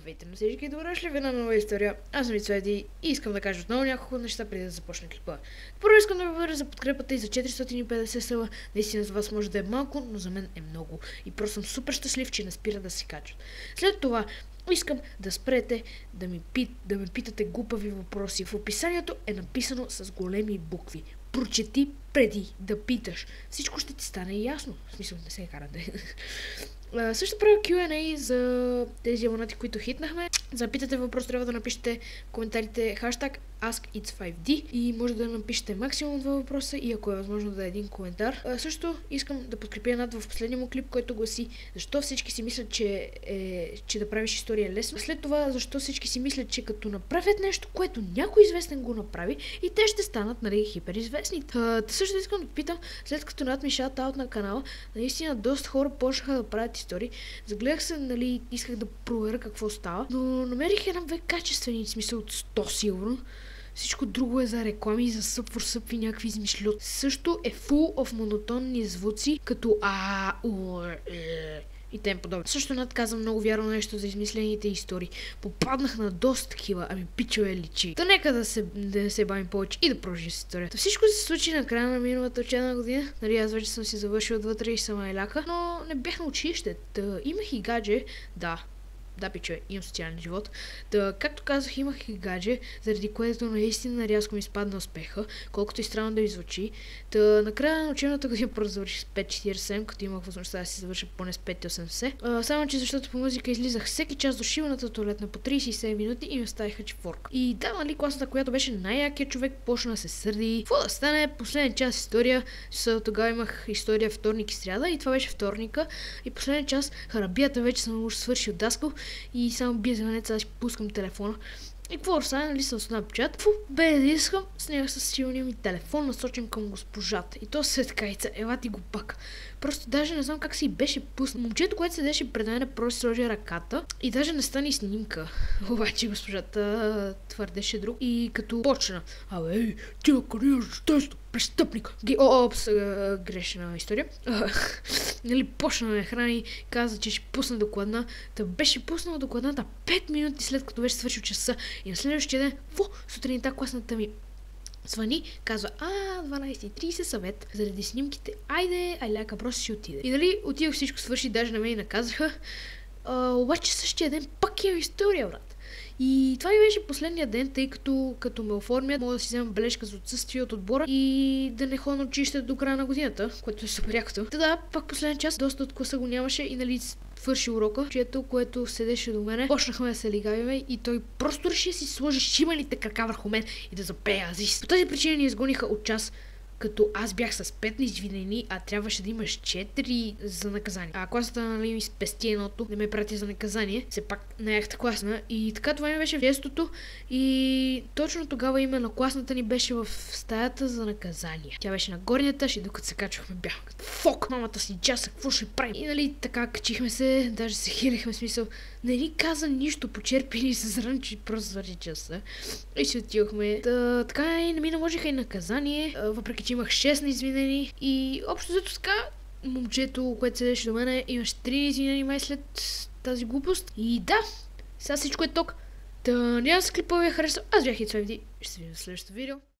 Здравейте на всички, добре дошли в една нова история. Аз съм Вицуеди и искам да кажа отново няколко неща преди да започне клипа. Първо искам да ви благодаря за подкрепата и за 450 села. Наистина за вас може да е малко, но за мен е много. И просто съм супер щастлив, че не спира да се качват. След това искам да спрете да ме питате глупави въпроси. В описанието е написано с големи букви. Прочети преди да питаш. Всичко ще ти стане ясно. В смисъл, не се карате. Също правя Q&A за тези абонати, които хитнахме. За да питате въпрос, трябва да напишете в коментарите хаштаг AskItS5D и може да напишете максимум 2 въпроса и ако е възможно да е един коментар. Също искам да подкрепя Над в последния му клип, който гласи защо всички си мислят, че да правиш история е лесно. След това защо всички си мислят, че като направят нещо, което някой известен го направи и те ще станат, нали, хиперизвестни. Също искам да питам, след като Над ми шаут-аут на канала, наистина доста хора почнаха да правят истории. Загледах се, нали, исках да проверя какво става, но намерих една две качествени, смисъл от 100 сигурно. Всичко друго е за реклами, за съп и някакви измишлют. Също е full of монотонни звуци, като и тем подобно. Също Над каза много вярно нещо за измислените истории. Попаднах на доста такива, ами пичове личи. Та нека да не се бавим повече и да продължим с историята. Всичко се случи на края на миналата учебна година. Нали, аз вече съм си завършил отвътре и съм айляка, но не бях на училище. Имах и гадже, да, пичове, имам социален живот. Както казах, имах и гадже, заради което наистина рязко ми спадна успеха, колкото и странно да ви звучи. Накрая на учебната година просто завърших с 5.47, като имах възможността да си завърша поне с 5.80. Само че защото по музика излизах всеки час до шиваната туалетна по 37 минути и ми оставиха четворка. И да, нали, класната, която беше най-якият човек, почна да се сърди. Какво да стане? Последен час история. Тогава имах история вторник и сряда и това беше вторника. И последен час харабията вече съм уж свършил даскал. И само бия звънеца, аз пускам телефона. И какво стане, нали съм Snapchat? Бе да искам, снега с силния ми телефон, насочен към госпожата. И то светкайца, ела ти го пак. Просто даже не знам как си беше пуснал. Момчето, което седеше пред мен, просто сложи ръката и даже не стане снимка. Обаче госпожата твърдеше друг и като почна. Абе, ти къде тест, престъпник. Грешна история. Нали, почна да ме храни, каза, че ще пусна докладна. Та беше пуснала докладната 5 минути след като беше свършил часа. И на следващия ден, сутринта класната ми звъни, казва, 12.30 съвет, заради снимките, айде, айляка, просто си отиде. И нали, отидох, всичко свърши, даже на мен наказаха. Обаче същия ден пак имам история, брат. И това ми беше последния ден, тъй като ме оформят, мога да си взема бележка за отсъствие от отбора и да не ходя на училище до края на годината, което е супер якото. Да, пак последен час, доста от класа го нямаше и нали свърши урока, което седеше до мене. Почнахме да се лигавиме и той просто реши да си сложи шибаните крака върху мен и да запее Азис. По тази причина ни изгониха от час, като аз бях с 5 неизвинени, а трябваше да имаш 4 за наказание. А класата, нали, ми спести едното, не ме прати за наказание. Все пак наехта класна. И така това ми беше в детството. И точно тогава именно класната ни беше в стаята за наказание. Тя беше на горния етаж и докато се качвахме бях като фок, мамата си часа, какво ще правим? И нали така качихме се, даже се хилихме, смисъл. Не ни каза нищо, почерпили се зранчи, просто свърши часа. И си отидохме. Така и не ми наложиха и наказание, въпреки че имах 6 неизвинени. И общо зато така, момчето, което седеше до мене, имаше 3 неизвинени май след тази глупост. И да, сега всичко е ток. Няма се клипа ви е харесал. Аз бях Ицвевди. Ще се видим в следващото видео.